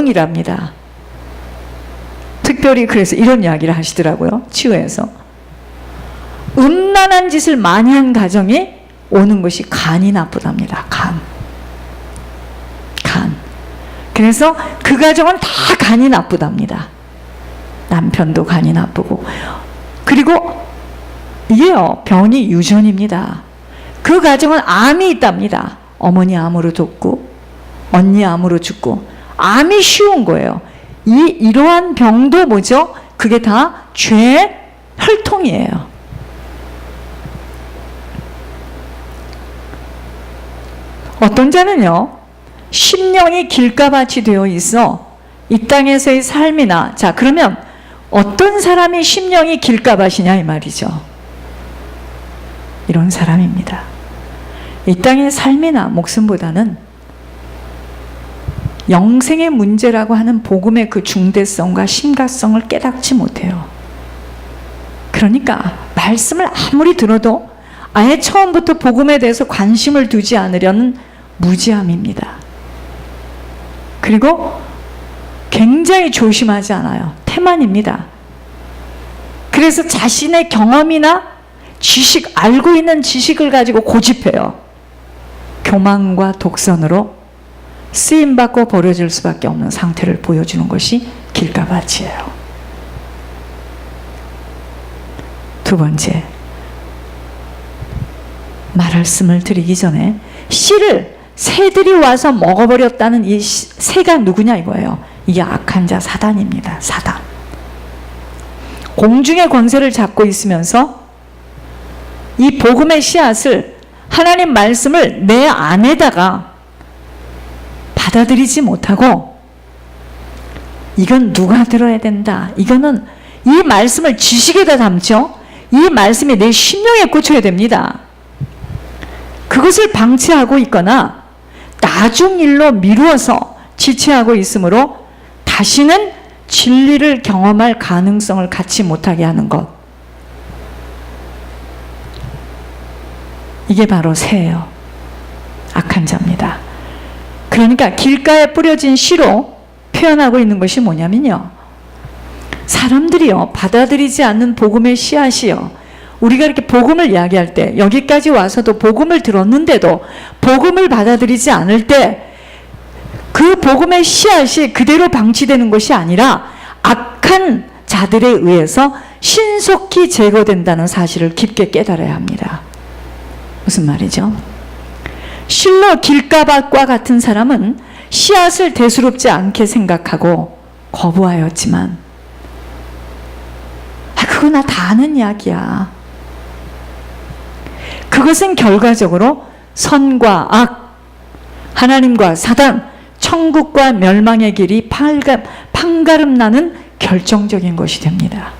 영이랍니다. 특별히 그래서 이런 이야기를 하시더라고요. 치유에서. 음란한 짓을 많이 한 가정이 오는 것이 간이 나쁘답니다. 간. 그래서 그 가정은 다 간이 나쁘답니다. 남편도 간이 나쁘고. 그리고 이게요, 병이 유전입니다. 그 가정은 암이 있답니다. 어머니 암으로 죽고 언니 암으로 죽고. 암이 쉬운 거예요. 이러한 병도 뭐죠? 그게 다 죄의 혈통이에요. 어떤 자는요, 심령이 길가밭이 되어 있어 이 땅에서의 삶이나, 자 그러면 어떤 사람이 심령이 길가밭이냐 이 말이죠. 이런 사람입니다. 이 땅의 삶이나 목숨보다는 영생의 문제라고 하는 복음의 그 중대성과 심각성을 깨닫지 못해요. 그러니까 말씀을 아무리 들어도 아예 처음부터 복음에 대해서 관심을 두지 않으려는 무지함입니다. 그리고 굉장히 조심하지 않아요. 태만입니다. 그래서 자신의 경험이나 지식, 알고 있는 지식을 가지고 고집해요. 교만과 독선으로 쓰임받고 버려질 수밖에 없는 상태를 보여주는 것이 길가밭이에요. 두 번째, 말씀을 드리기 전에 씨를 새들이 와서 먹어버렸다는 이 새가 누구냐 이거예요. 이게 악한 자 사단입니다. 사단. 공중의 권세를 잡고 있으면서 이 복음의 씨앗을, 하나님 말씀을 내 안에다가 받아들이지 못하고, 이건 누가 들어야 된다, 이거는 이 말씀을 지식에다 담죠. 이 말씀이 내 심령에 꽂혀야 됩니다. 그것을 방치하고 있거나 나중 일로 미루어서 지체하고 있으므로 다시는 진리를 경험할 가능성을 갖지 못하게 하는 것, 이게 바로 새예요. 악한 자입니다. 그러니까 길가에 뿌려진 씨로 표현하고 있는 것이 뭐냐면요, 사람들이요 받아들이지 않는 복음의 씨앗이요, 우리가 이렇게 복음을 이야기할 때, 여기까지 와서도 복음을 들었는데도 복음을 받아들이지 않을 때 그 복음의 씨앗이 그대로 방치되는 것이 아니라 악한 자들에 의해서 신속히 제거된다는 사실을 깊게 깨달아야 합니다. 무슨 말이죠? 실로 길가밭과 같은 사람은 씨앗을 대수롭지 않게 생각하고 거부하였지만, 그거 나 다 아는 이야기야. 그것은 결과적으로 선과 악, 하나님과 사단, 천국과 멸망의 길이 판가름 나는 결정적인 것이 됩니다.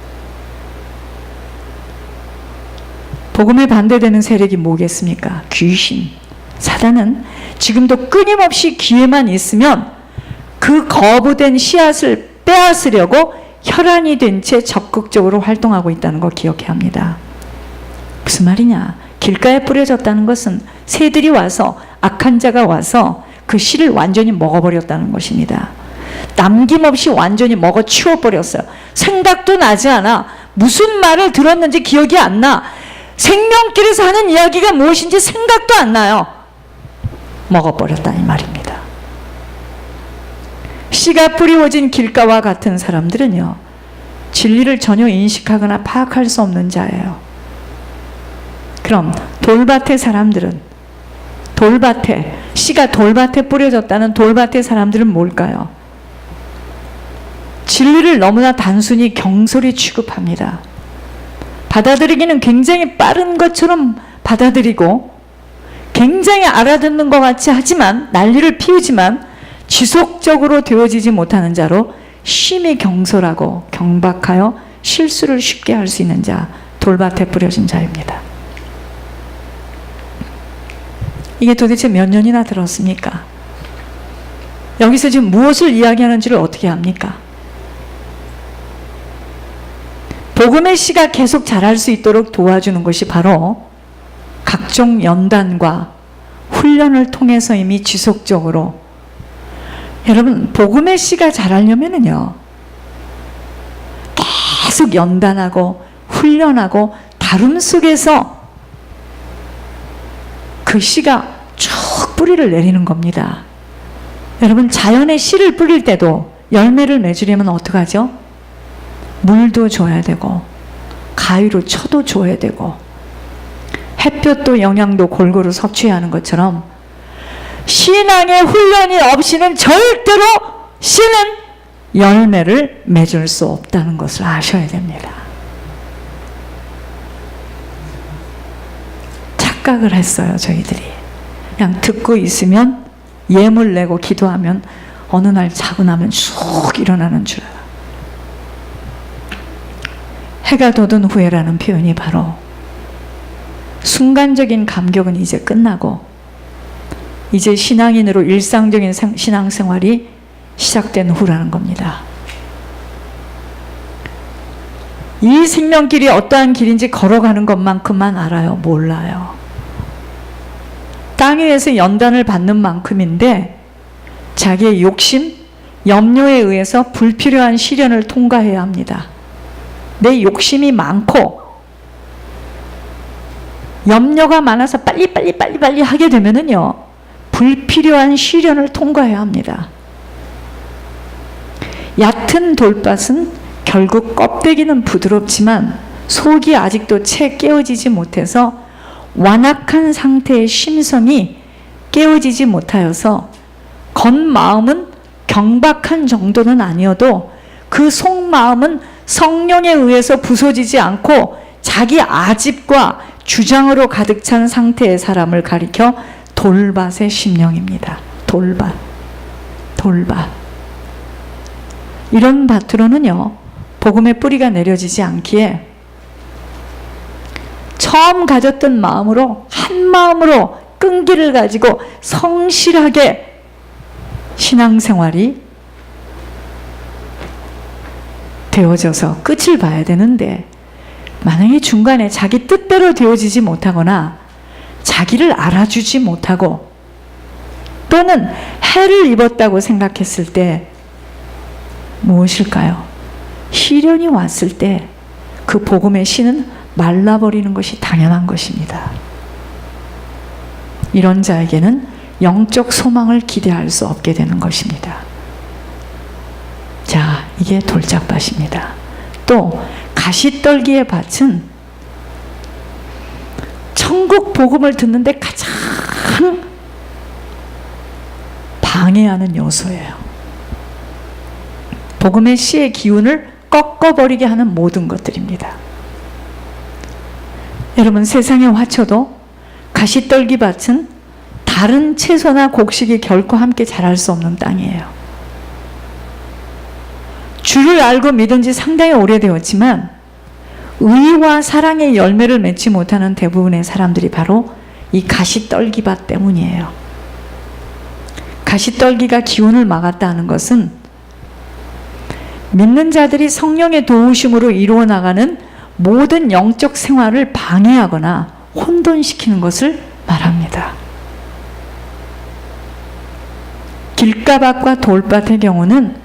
복음에 반대되는 세력이 뭐겠습니까? 귀신, 사단은 지금도 끊임없이 기회만 있으면 그 거부된 씨앗을 빼앗으려고 혈안이 된 채 적극적으로 활동하고 있다는 거 기억해야 합니다. 무슨 말이냐? 길가에 뿌려졌다는 것은 새들이 와서, 악한 자가 와서 그 씨를 완전히 먹어버렸다는 것입니다. 남김없이 완전히 먹어 치워버렸어요. 생각도 나지 않아. 무슨 말을 들었는지 기억이 안 나. 생명길에서 하는 이야기가 무엇인지 생각도 안 나요. 먹어버렸다 이 말입니다. 씨가 뿌리워진 길가와 같은 사람들은요, 진리를 전혀 인식하거나 파악할 수 없는 자예요. 그럼 돌밭의 사람들은, 씨가 돌밭에 뿌려졌다는 돌밭의 사람들은 뭘까요? 진리를 너무나 단순히 경솔히 취급합니다. 받아들이기는 굉장히 빠른 것처럼 받아들이고 굉장히 알아듣는 것 같이 하지만, 난리를 피우지만 지속적으로 되어지지 못하는 자로 심히 경솔하고 경박하여 실수를 쉽게 할 수 있는 자, 돌밭에 뿌려진 자입니다. 이게 도대체 몇 년이나 들었습니까? 여기서 지금 무엇을 이야기하는지를 어떻게 합니까? 복음의 씨가 계속 자랄 수 있도록 도와주는 것이 바로 각종 연단과 훈련을 통해서 이미 지속적으로 여러분, 복음의 씨가 자라려면은요, 계속 연단하고 훈련하고 다름 속에서 그 씨가 쭉 뿌리를 내리는 겁니다. 여러분, 자연의 씨를 뿌릴 때도 열매를 맺으려면 어떡하죠? 물도 줘야 되고 가위로 쳐도 줘야 되고 햇볕도 영양도 골고루 섭취해야 하는 것처럼 신앙의 훈련이 없이는 절대로 씨는 열매를 맺을 수 없다는 것을 아셔야 됩니다. 착각을 했어요, 저희들이. 그냥 듣고 있으면 예물 내고 기도하면 어느 날 자고 나면 쑥 일어나는 줄 알아요. 해가 돋은 후에라는 표현이 바로 순간적인 감격은 이제 끝나고 이제 신앙인으로 일상적인 신앙생활이 시작된 후라는 겁니다. 이 생명길이 어떠한 길인지 걸어가는 것만큼만 알아요? 몰라요. 땅 위에서 연단을 받는 만큼인데 자기의 욕심, 염려에 의해서 불필요한 시련을 통과해야 합니다. 내 욕심이 많고 염려가 많아서 빨리 하게 되면은요, 불필요한 시련을 통과해야 합니다. 얕은 돌밭은 결국 껍데기는 부드럽지만 속이 아직도 채 깨어지지 못해서 완악한 상태의 심성이 깨어지지 못하여서 겉마음은 경박한 정도는 아니어도 그 속마음은 성령에 의해서 부서지지 않고 자기 아집과 주장으로 가득 찬 상태의 사람을 가리켜 돌밭의 심령입니다. 돌밭. 이런 밭으로는요, 복음의 뿌리가 내려지지 않기에 처음 가졌던 마음으로, 한 마음으로 끈기를 가지고 성실하게 신앙생활이 되어져서 끝을 봐야 되는데, 만약에 중간에 자기 뜻대로 되어지지 못하거나 자기를 알아주지 못하고 또는 해를 입었다고 생각했을 때 무엇일까요? 시련이 왔을 때 그 복음의 씨는 말라버리는 것이 당연한 것입니다. 이런 자에게는 영적 소망을 기대할 수 없게 되는 것입니다. 자, 이게 돌짝밭입니다. 또 가시떨기의 밭은 천국 복음을 듣는데 가장 방해하는 요소예요. 복음의 씨의 기운을 꺾어버리게 하는 모든 것들입니다. 여러분, 세상의 화초도 가시떨기 밭은 다른 채소나 곡식이 결코 함께 자랄 수 없는 땅이에요. 주를 알고 믿은 지 상당히 오래되었지만 의와 사랑의 열매를 맺지 못하는 대부분의 사람들이 바로 이 가시떨기밭 때문이에요. 가시떨기가 기운을 막았다 하는 것은 믿는 자들이 성령의 도우심으로 이루어 나가는 모든 영적 생활을 방해하거나 혼돈시키는 것을 말합니다. 길가밭과 돌밭의 경우는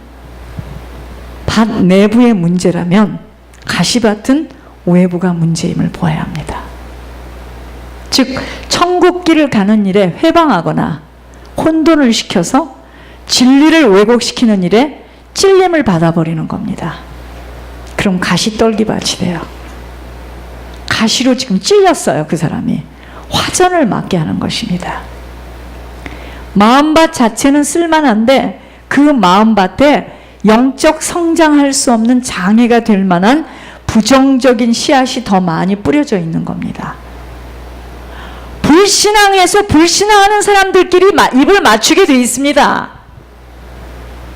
밭 내부의 문제라면 가시밭은 외부가 문제임을 보아야 합니다. 즉, 천국길을 가는 일에 회방하거나 혼돈을 시켜서 진리를 왜곡시키는 일에 찔림을 받아버리는 겁니다. 그럼 가시떨기밭이 돼요. 가시로 지금 찔렸어요, 그 사람이. 화전을 맞게 하는 것입니다. 마음밭 자체는 쓸만한데 그 마음밭에 영적 성장할 수 없는 장애가 될 만한 부정적인 씨앗이 더 많이 뿌려져 있는 겁니다. 불신앙에서 불신앙하는 사람들끼리 입을 맞추게 돼 있습니다.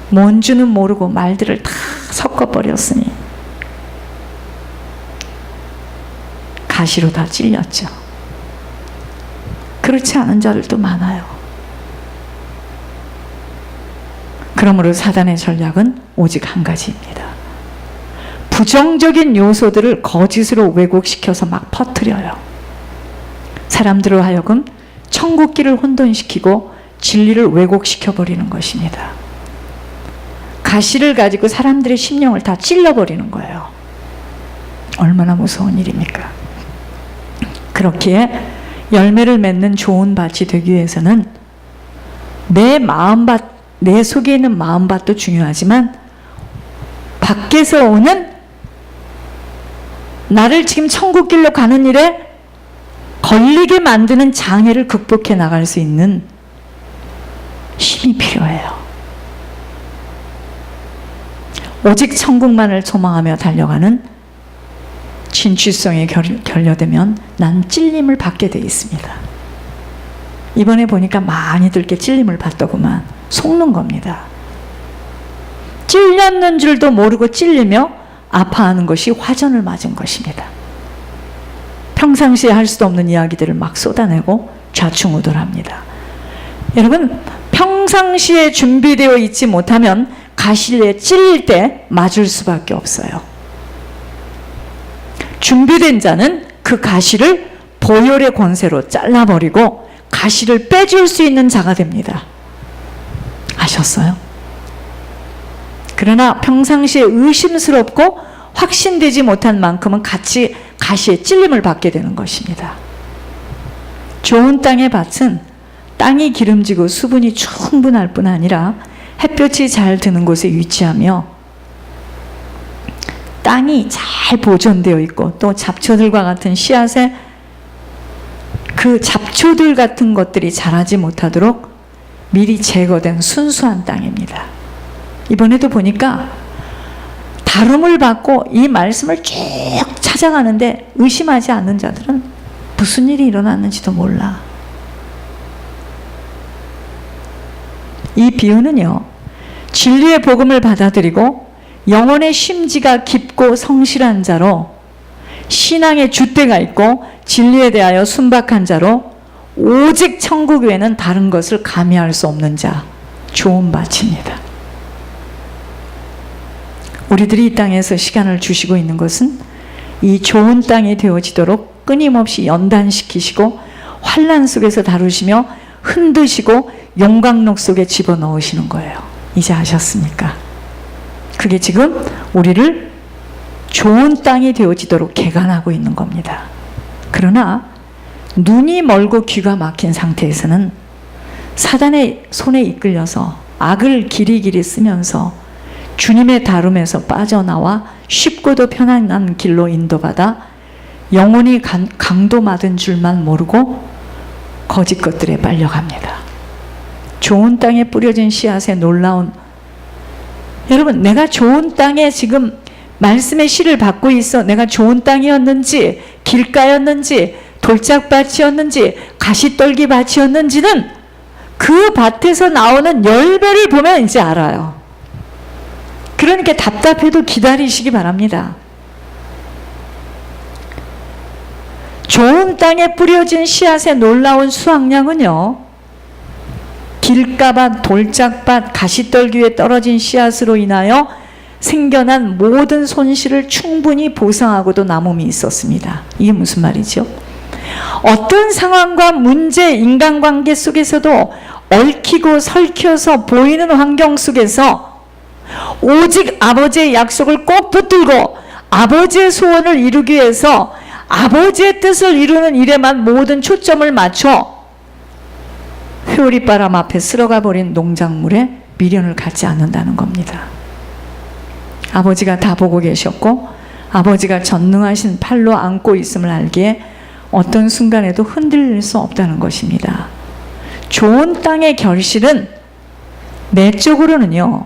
뭔지는 모르고 말들을 다 섞어버렸으니 가시로 다 찔렸죠. 그렇지 않은 자들도 많아요. 그러므로 사단의 전략은 오직 한 가지입니다. 부정적인 요소들을 거짓으로 왜곡시켜서 막 퍼뜨려요. 사람들로 하여금 천국길을 혼돈시키고 진리를 왜곡시켜버리는 것입니다. 가시를 가지고 사람들의 심령을 다 찔러버리는 거예요. 얼마나 무서운 일입니까? 그렇기에 열매를 맺는 좋은 밭이 되기 위해서는 내 마음밭, 내 속에 있는 마음밭도 중요하지만 밖에서 오는 나를 지금 천국길로 가는 일에 걸리게 만드는 장애를 극복해 나갈 수 있는 힘이 필요해요. 오직 천국만을 소망하며 달려가는 진취성에 결여되면 난 찔림을 받게 돼 있습니다. 이번에 보니까 많이들 게 찔림을 받더구만. 속는 겁니다. 찔렸는 줄도 모르고 찔리며 아파하는 것이 화전을 맞은 것입니다. 평상시에 할 수도 없는 이야기들을 막 쏟아내고 좌충우돌합니다. 여러분, 평상시에 준비되어 있지 못하면 가시에 찔릴 때 맞을 수밖에 없어요. 준비된 자는 그 가시를 보혈의 권세로 잘라버리고 가시를 빼줄 수 있는 자가 됩니다. 아셨어요? 그러나 평상시에 의심스럽고 확신되지 못한 만큼은 같이 가시에 찔림을 받게 되는 것입니다. 좋은 땅의 밭은 땅이 기름지고 수분이 충분할 뿐 아니라 햇볕이 잘 드는 곳에 위치하며 땅이 잘 보존되어 있고 또 잡초들과 같은 씨앗에 그 잡초들 같은 것들이 자라지 못하도록 미리 제거된 순수한 땅입니다. 이번에도 보니까 다름을 받고 이 말씀을 쭉 찾아가는데 의심하지 않는 자들은 무슨 일이 일어났는지도 몰라. 이 비유는요, 진리의 복음을 받아들이고 영혼의 심지가 깊고 성실한 자로 신앙의 줏대가 있고 진리에 대하여 순박한 자로 오직 천국 외에는 다른 것을 감히할 수 없는 자, 좋은 밭입니다. 우리들이 이 땅에서 시간을 주시고 있는 것은 이 좋은 땅이 되어지도록 끊임없이 연단시키시고 환난 속에서 다루시며 흔드시고 용광록 속에 집어넣으시는 거예요. 이제 아셨습니까? 그게 지금 우리를 좋은 땅이 되어지도록 개간하고 있는 겁니다. 그러나 눈이 멀고 귀가 막힌 상태에서는 사단의 손에 이끌려서 악을 길이길이 쓰면서 주님의 다름에서 빠져나와 쉽고도 편안한 길로 인도받아 영혼이 강도맞은 줄만 모르고 거짓 것들에 빨려갑니다. 좋은 땅에 뿌려진 씨앗의 놀라운, 여러분, 내가 좋은 땅에 지금 말씀의 씨를 받고 있어. 내가 좋은 땅이었는지 길가였는지 돌짝밭이었는지 가시떨기 밭이었는지는 그 밭에서 나오는 열매를 보면 이제 알아요. 그러니까 답답해도 기다리시기 바랍니다. 좋은 땅에 뿌려진 씨앗의 놀라운 수확량은요, 길가밭, 돌짝밭, 가시떨기 위에 떨어진 씨앗으로 인하여 생겨난 모든 손실을 충분히 보상하고도 남음이 있었습니다. 이게 무슨 말이죠? 어떤 상황과 문제, 인간관계 속에서도 얽히고 설켜서 보이는 환경 속에서 오직 아버지의 약속을 꼭 붙들고 아버지의 소원을 이루기 위해서 아버지의 뜻을 이루는 일에만 모든 초점을 맞춰 회오리바람 앞에 쓸어가 버린 농작물에 미련을 갖지 않는다는 겁니다. 아버지가 다 보고 계셨고 아버지가 전능하신 팔로 안고 있음을 알기에 어떤 순간에도 흔들릴 수 없다는 것입니다. 좋은 땅의 결실은 내적으로는요,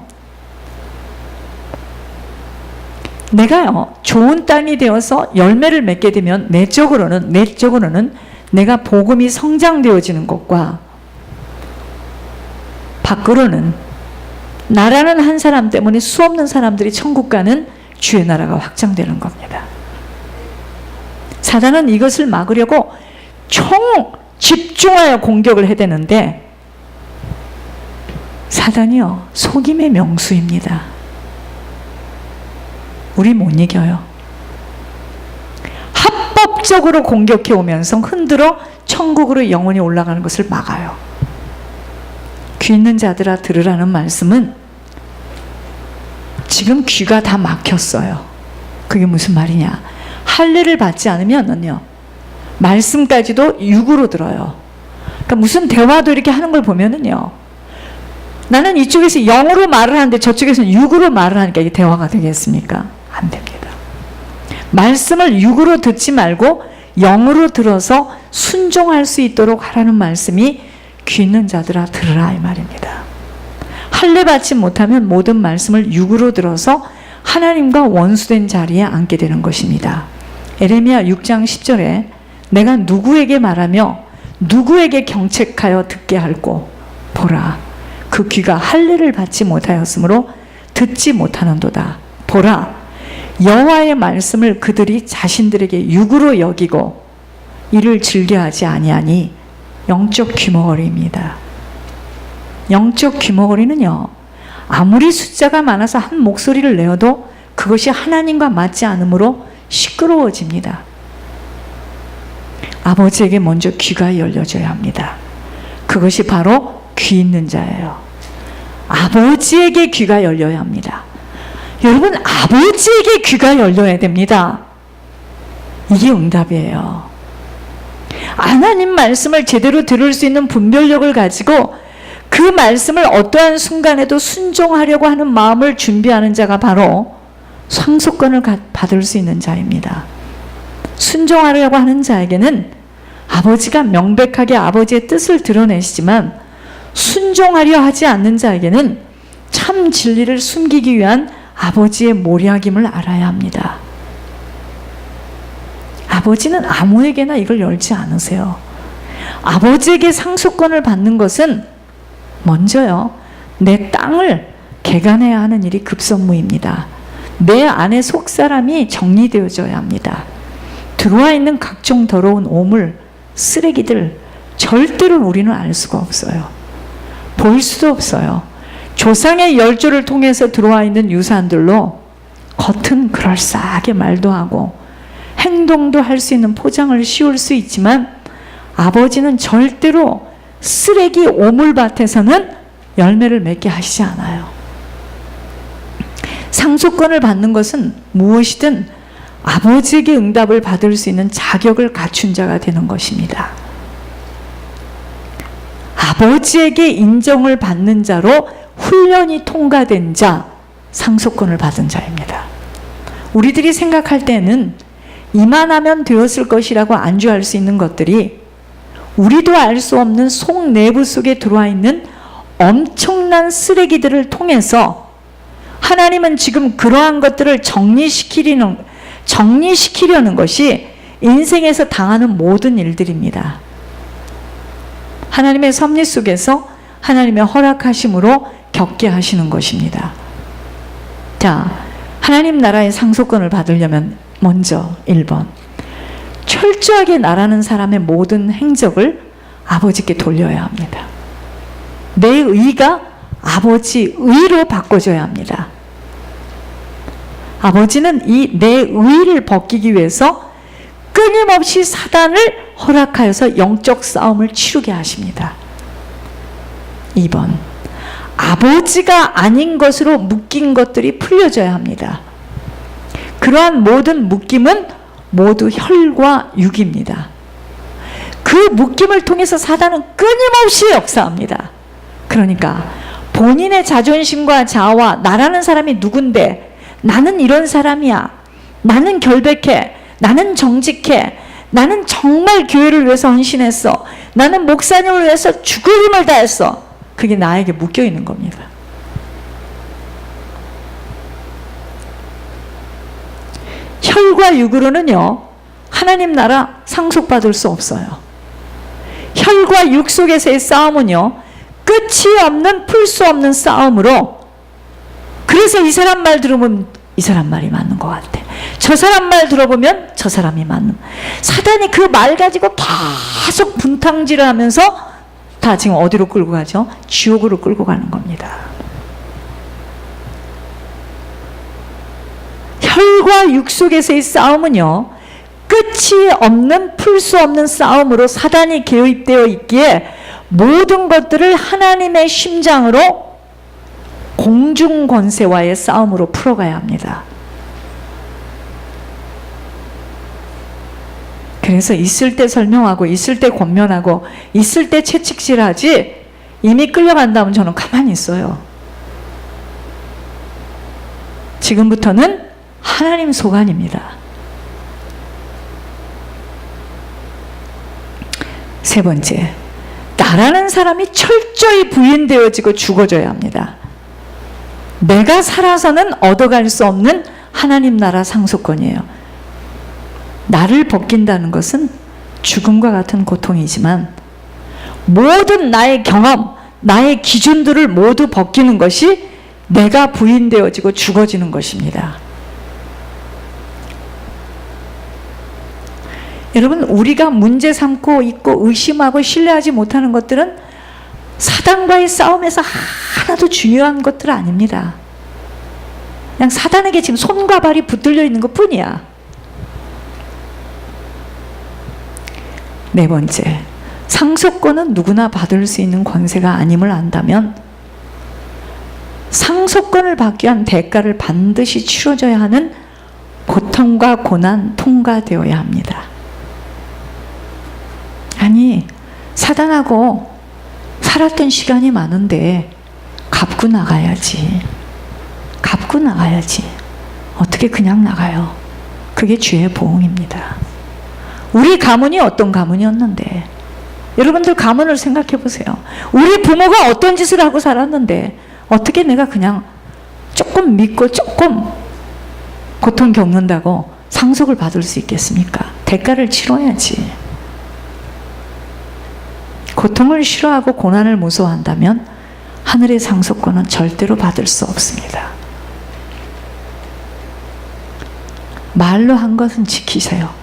내가요 좋은 땅이 되어서 열매를 맺게 되면 내적으로는 내가 복음이 성장되어지는 것과 밖으로는 나라는 한 사람 때문에 수없는 사람들이 천국 가는 주의 나라가 확장되는 겁니다. 사단은 이것을 막으려고 집중하여 공격을 해대는데 사단이요 속임의 명수입니다. 우리 못 이겨요. 합법적으로 공격해 오면서 흔들어 천국으로 영혼이 올라가는 것을 막아요. 귀 있는 자들아 들으라는 말씀은 지금 귀가 다 막혔어요. 그게 무슨 말이냐? 할례를 받지 않으면요, 말씀까지도 육으로 들어요. 그러니까 무슨 대화도 이렇게 하는 걸 보면은요, 나는 이쪽에서 영으로 말을 하는데 저쪽에서는 육으로 말을 하니까 이게 대화가 되겠습니까? 안 됩니다. 말씀을 육으로 듣지 말고 영으로 들어서 순종할 수 있도록 하라는 말씀이 귀 있는 자들아 들으라 이 말입니다. 할례 받지 못하면 모든 말씀을 육으로 들어서 하나님과 원수된 자리에 앉게 되는 것입니다. 에레미야 6장 10절에 내가 누구에게 말하며 누구에게 경책하여 듣게 할꼬 보라 그 귀가 할례를 받지 못하였으므로 듣지 못하는도다. 보라 여호와의 말씀을 그들이 자신들에게 육으로 여기고 이를 즐겨하지 아니하니 영적 귀머거리입니다. 영적 귀머거리는요, 아무리 숫자가 많아서 한 목소리를 내어도 그것이 하나님과 맞지 않으므로 시끄러워집니다. 아버지에게 먼저 귀가 열려져야 합니다. 그것이 바로 귀 있는 자예요. 아버지에게 귀가 열려야 합니다. 여러분, 아버지에게 귀가 열려야 됩니다. 이게 응답이에요. 하나님 말씀을 제대로 들을 수 있는 분별력을 가지고 그 말씀을 어떠한 순간에도 순종하려고 하는 마음을 준비하는 자가 바로 상속권을 받을 수 있는 자입니다. 순종하려고 하는 자에게는 아버지가 명백하게 아버지의 뜻을 드러내시지만 순종하려 하지 않는 자에게는 참 진리를 숨기기 위한 아버지의 모략임을 알아야 합니다. 아버지는 아무에게나 이걸 열지 않으세요. 아버지에게 상속권을 받는 것은 먼저요, 내 땅을 개간해야 하는 일이 급선무입니다. 내 안에 속사람이 정리되어져야 합니다. 들어와 있는 각종 더러운 오물, 쓰레기들 절대로 우리는 알 수가 없어요. 볼 수도 없어요. 조상의 열조를 통해서 들어와 있는 유산들로 겉은 그럴싸하게 말도 하고 행동도 할 수 있는 포장을 씌울 수 있지만 아버지는 절대로 쓰레기 오물밭에서는 열매를 맺게 하시지 않아요. 상속권을 받는 것은 무엇이든 아버지에게 응답을 받을 수 있는 자격을 갖춘 자가 되는 것입니다. 아버지에게 인정을 받는 자로 훈련이 통과된 자, 상속권을 받은 자입니다. 우리들이 생각할 때는 이만하면 되었을 것이라고 안주할 수 있는 것들이 우리도 알 수 없는 속 내부 속에 들어와 있는 엄청난 쓰레기들을 통해서 하나님은 지금 그러한 것들을 정리시키려는 것이 인생에서 당하는 모든 일들입니다. 하나님의 섭리 속에서 하나님의 허락하심으로 겪게 하시는 것입니다. 자, 하나님 나라의 상속권을 받으려면 먼저 1번, 철저하게 나라는 사람의 모든 행적을 아버지께 돌려야 합니다. 내 의가 아버지 의로 바꿔줘야 합니다. 아버지는 이 내 의를 벗기기 위해서 끊임없이 사단을 허락하여서 영적 싸움을 치르게 하십니다. 2번, 아버지가 아닌 것으로 묶인 것들이 풀려져야 합니다. 그러한 모든 묶임은 모두 혈과 육입니다. 그 묶임을 통해서 사단은 끊임없이 역사합니다. 그러니까 본인의 자존심과 자아와 나라는 사람이 누군데, 나는 이런 사람이야, 나는 결백해, 나는 정직해, 나는 정말 교회를 위해서 헌신했어, 나는 목사님을 위해서 죽을 힘을 다했어, 그게 나에게 묶여 있는 겁니다. 혈과 육으로는요, 하나님 나라 상속받을 수 없어요. 혈과 육 속에서의 싸움은요, 끝이 없는, 풀 수 없는 싸움으로, 그래서 이 사람 말 들으면 이 사람 말이 맞는 것 같아, 저 사람 말 들어보면 저 사람이 맞는, 사단이 그 말 가지고 계속 분탕질을 하면서 다 지금 어디로 끌고 가죠? 지옥으로 끌고 가는 겁니다. 혈과 육 속에서의 싸움은요, 끝이 없는, 풀 수 없는 싸움으로 사단이 개입되어 있기에 모든 것들을 하나님의 심장으로 공중 권세와의 싸움으로 풀어가야 합니다. 그래서 있을 때 설명하고 있을 때 권면하고 있을 때 채찍질하지, 이미 끌려간다면 저는 가만히 있어요. 지금부터는 하나님 소관입니다. 세 번째, 나라는 사람이 철저히 부인되어지고 죽어져야 합니다. 내가 살아서는 얻어갈 수 없는 하나님 나라 상속권이에요. 나를 벗긴다는 것은 죽음과 같은 고통이지만 모든 나의 경험, 나의 기준들을 모두 벗기는 것이 내가 부인되어지고 죽어지는 것입니다. 여러분, 우리가 문제 삼고 있고 의심하고 신뢰하지 못하는 것들은 사단과의 싸움에서 하나도 중요한 것들 아닙니다. 그냥 사단에게 지금 손과 발이 붙들려 있는 것 뿐이야. 네 번째, 상속권은 누구나 받을 수 있는 권세가 아님을 안다면 상속권을 받기 위한 대가를 반드시 치러져야 하는 고통과 고난 통과되어야 합니다. 아니, 사단하고 살았던 시간이 많은데 갚고 나가야지. 갚고 나가야지. 어떻게 그냥 나가요? 그게 죄의 보응입니다. 우리 가문이 어떤 가문이었는데, 여러분들 가문을 생각해 보세요. 우리 부모가 어떤 짓을 하고 살았는데 어떻게 내가 그냥 조금 믿고 조금 고통 겪는다고 상속을 받을 수 있겠습니까? 대가를 치러야지. 고통을 싫어하고 고난을 무서워한다면 하늘의 상속권은 절대로 받을 수 없습니다. 말로 한 것은 지키세요.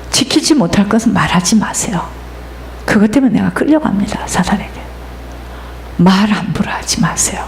지키지 못할 것은 말하지 마세요. 그것 때문에 내가 끌려갑니다, 사단에게. 말 함부로 하지 마세요.